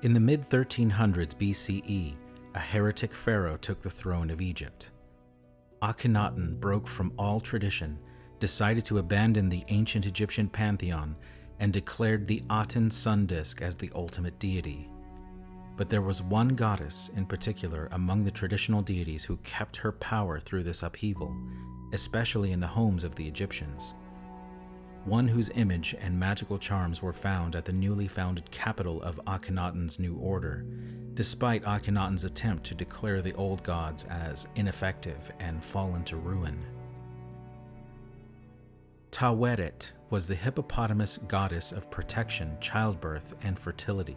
In the mid-1300s BCE, a heretic pharaoh took the throne of Egypt. Akhenaten broke from all tradition, decided to abandon the ancient Egyptian pantheon, and declared the Aten sun disk as the ultimate deity. But there was one goddess in particular among the traditional deities who kept her power through this upheaval, especially in the homes of the Egyptians. One whose image and magical charms were found at the newly founded capital of Akhenaten's new order, despite Akhenaten's attempt to declare the old gods as ineffective and fallen to ruin. Taweret was the hippopotamus goddess of protection, childbirth, and fertility.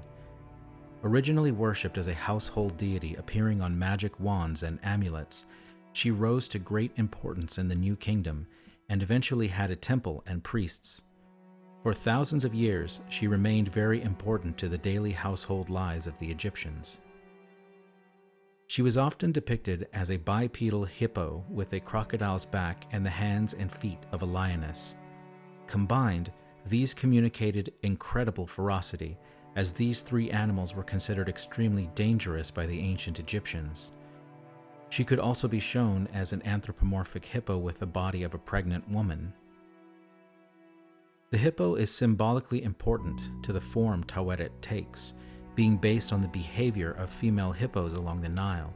Originally worshipped as a household deity appearing on magic wands and amulets, she rose to great importance in the New Kingdom and eventually had a temple and priests. For thousands of years, she remained very important to the daily household lives of the Egyptians. She was often depicted as a bipedal hippo with a crocodile's back and the hands and feet of a lioness. Combined, these communicated incredible ferocity, as these three animals were considered extremely dangerous by the ancient Egyptians. She could also be shown as an anthropomorphic hippo with the body of a pregnant woman. The hippo is symbolically important to the form Taweret takes, being based on the behavior of female hippos along the Nile.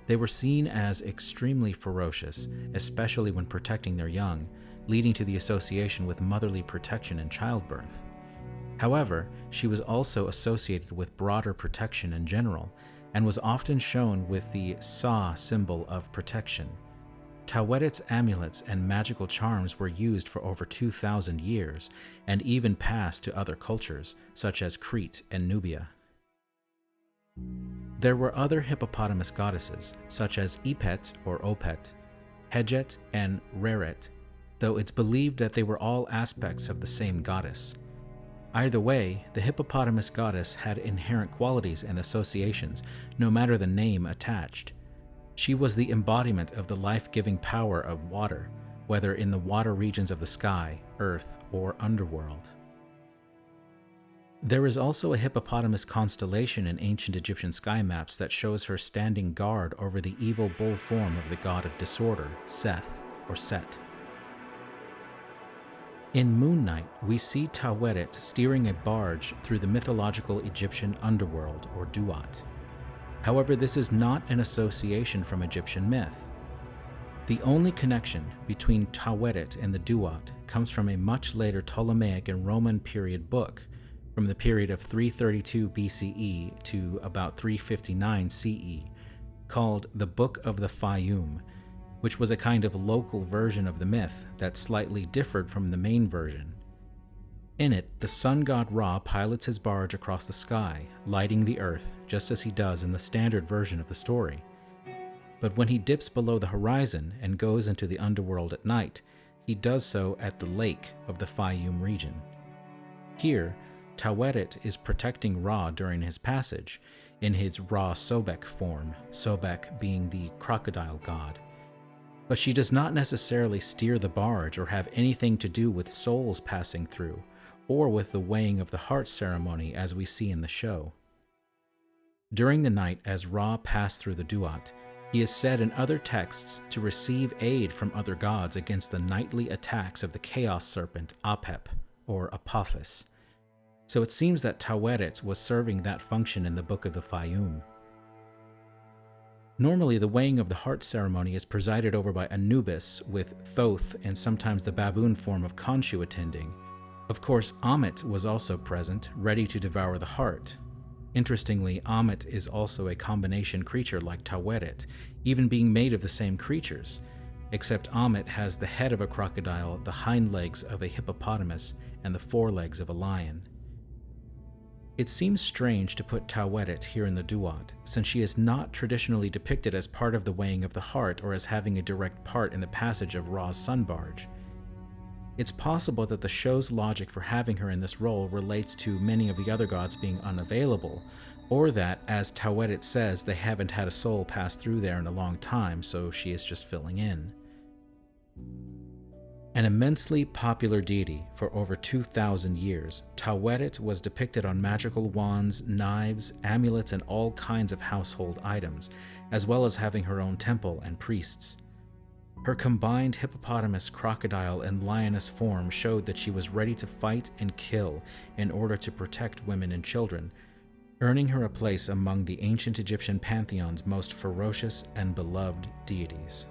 They were seen as extremely ferocious, especially when protecting their young, leading to the association with motherly protection and childbirth. However, she was also associated with broader protection in general, and was often shown with the Sa symbol of protection. Taweret's amulets and magical charms were used for over 2,000 years, and even passed to other cultures, such as Crete and Nubia. There were other hippopotamus goddesses, such as Ipet or Opet, Hejet, and Reret, though it's believed that they were all aspects of the same goddess. Either way, the hippopotamus goddess had inherent qualities and associations, no matter the name attached. She was the embodiment of the life-giving power of water, whether in the water regions of the sky, earth, or underworld. There is also a hippopotamus constellation in ancient Egyptian sky maps that shows her standing guard over the evil bull form of the god of disorder, Seth, or Set. In Moon Night, we see Taweret steering a barge through the mythological Egyptian underworld, or Duat. However, this is not an association from Egyptian myth. The only connection between Taweret and the Duat comes from a much later Ptolemaic and Roman period book, from the period of 332 BCE to about 359 CE, called the Book of the Fayum, which was a kind of local version of the myth that slightly differed from the main version. In it, the sun god Ra pilots his barge across the sky, lighting the earth just as he does in the standard version of the story. But when he dips below the horizon and goes into the underworld at night, he does so at the lake of the Fayum region. Here, Taweret is protecting Ra during his passage, in his Ra Sobek form, Sobek being the crocodile god. But she does not necessarily steer the barge or have anything to do with souls passing through, or with the weighing of the heart ceremony as we see in the show. During the night as Ra passed through the Duat, he is said in other texts to receive aid from other gods against the nightly attacks of the chaos serpent Apep, or Apophis. So it seems that Taweret was serving that function in the Book of the Fayum. Normally, the weighing of the heart ceremony is presided over by Anubis, with Thoth and sometimes the baboon form of Khonshu attending. Of course, Ammit was also present, ready to devour the heart. Interestingly, Ammit is also a combination creature like Taweret, even being made of the same creatures, except Ammit has the head of a crocodile, the hind legs of a hippopotamus, and the forelegs of a lion. It seems strange to put Taweret here in the Duat, since she is not traditionally depicted as part of the weighing of the heart or as having a direct part in the passage of Ra's sun barge. It's possible that the show's logic for having her in this role relates to many of the other gods being unavailable, or that, as Taweret says, they haven't had a soul pass through there in a long time, so she is just filling in. An immensely popular deity for over 2,000 years, Taweret was depicted on magical wands, knives, amulets, and all kinds of household items, as well as having her own temple and priests. Her combined hippopotamus, crocodile, and lioness form showed that she was ready to fight and kill in order to protect women and children, earning her a place among the ancient Egyptian pantheon's most ferocious and beloved deities.